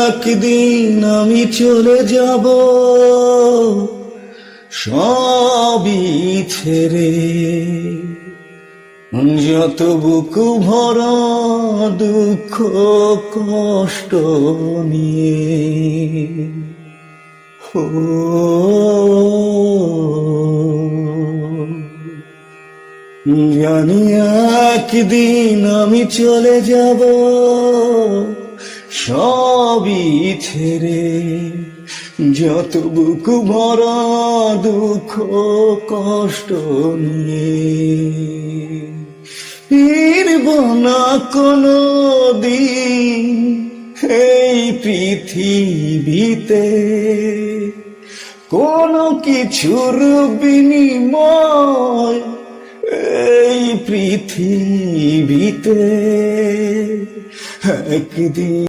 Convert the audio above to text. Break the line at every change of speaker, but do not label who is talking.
একদিন আমি চলে যাব সবই ছেড়ে, যত বুকু ভরা দুঃখ কষ্ট নিয়ে। ও জানি একদিন আমি চলে যাব সবই ছেড়ে, যত বুকু ভরা দুঃখ কষ্ট নিয়ে। ফিরব না কোনো দিন এই পৃথিবীতে, কোনো কিছুর বিনিময় এই পৃথিবীতে। একদিন